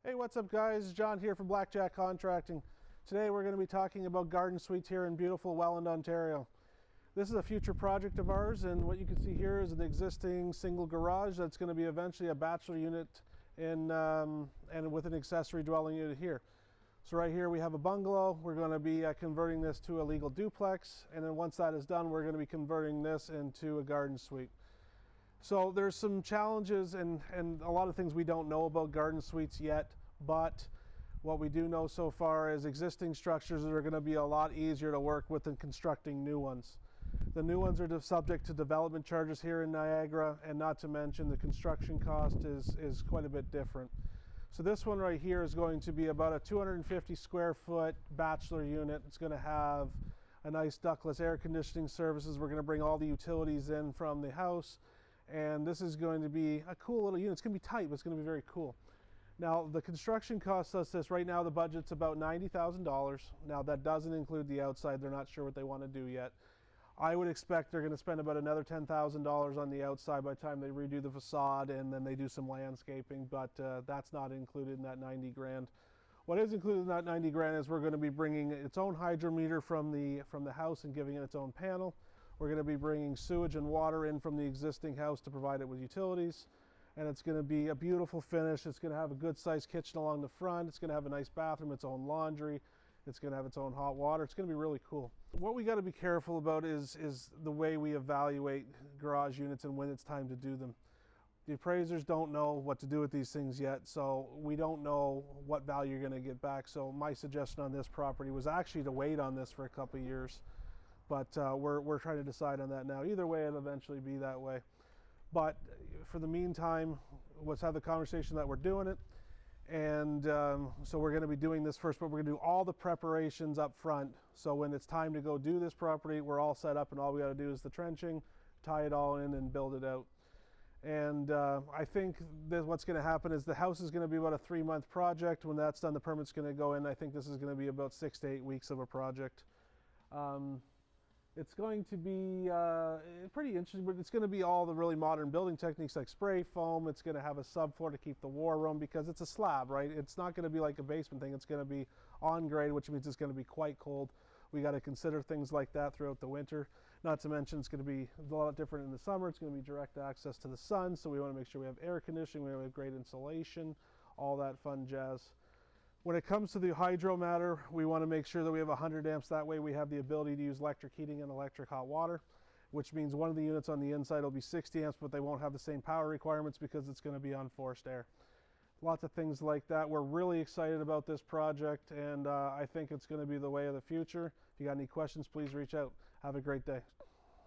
Hey, what's up guys? John here from Blackjack Contracting. Today we're going to be talking about garden suites here in beautiful Welland, Ontario. This is a future project of ours, and what you can see here is an existing single garage that's going to be eventually a bachelor unit and with an accessory dwelling unit here. So right here we have a bungalow. We're going to be converting this to a legal duplex, and then once that is done we're going to be converting this into a garden suite. So there's some challenges and a lot of things we don't know about garden suites yet, but what we do know so far is existing structures that are going to be a lot easier to work with than constructing new ones. The new ones are subject to development charges here in Niagara, and not to mention the construction cost is quite a bit different. So this one right here is going to be about a 250 square foot bachelor unit. It's going to have a nice ductless air conditioning services. We're going to bring all the utilities in from the house. And this is going to be a cool little unit. It's going to be tight, but it's going to be very cool. Now, the construction costs us this. Right now, the budget's about $90,000. Now, that doesn't include the outside. They're not sure what they want to do yet. I would expect they're going to spend about another $10,000 on the outside by the time they redo the facade and then they do some landscaping, but that's not included in that 90 grand. What is included in that 90 grand is we're going to be bringing its own hydrometer from the house and giving it its own panel. We're going to be bringing sewage and water in from the existing house to provide it with utilities. And it's going to be a beautiful finish. It's going to have a good sized kitchen along the front. It's going to have a nice bathroom, its own laundry. It's going to have its own hot water. It's going to be really cool. What we got to be careful about is the way we evaluate garage units and when it's time to do them. The appraisers don't know what to do with these things yet, so we don't know what value you're going to get back. So my suggestion on this property was actually to wait on this for a couple of years. But we're trying to decide on that now. Either way, it'll eventually be that way. But for the meantime, let's have the conversation that we're doing it. And so we're going to be doing this first, but we're going to do all the preparations up front. So when it's time to go do this property, we're all set up and all we got to do is the trenching, tie it all in and build it out. And I think that what's going to happen is the house is going to be about a 3-month project. When that's done, the permit's going to go in. I think this is going to be about 6 to 8 weeks of a project. It's going to be pretty interesting, but it's going to be all the really modern building techniques like spray foam. It's going to have a subfloor to keep the war room because it's a slab, right? It's not going to be like a basement thing. It's going to be on grade, which means it's going to be quite cold. We got to consider things like that throughout the winter. Not to mention it's going to be a lot different in the summer. It's going to be direct access to the sun, so we want to make sure we have air conditioning, we have great insulation, all that fun jazz. When it comes to the hydro matter, we want to make sure that we have 100 amps. That way we have the ability to use electric heating and electric hot water, which means one of the units on the inside will be 60 amps, but they won't have the same power requirements because it's going to be on forced air. Lots of things like that. We're really excited about this project, and I think it's going to be the way of the future. If you got any questions, please reach out. Have a great day.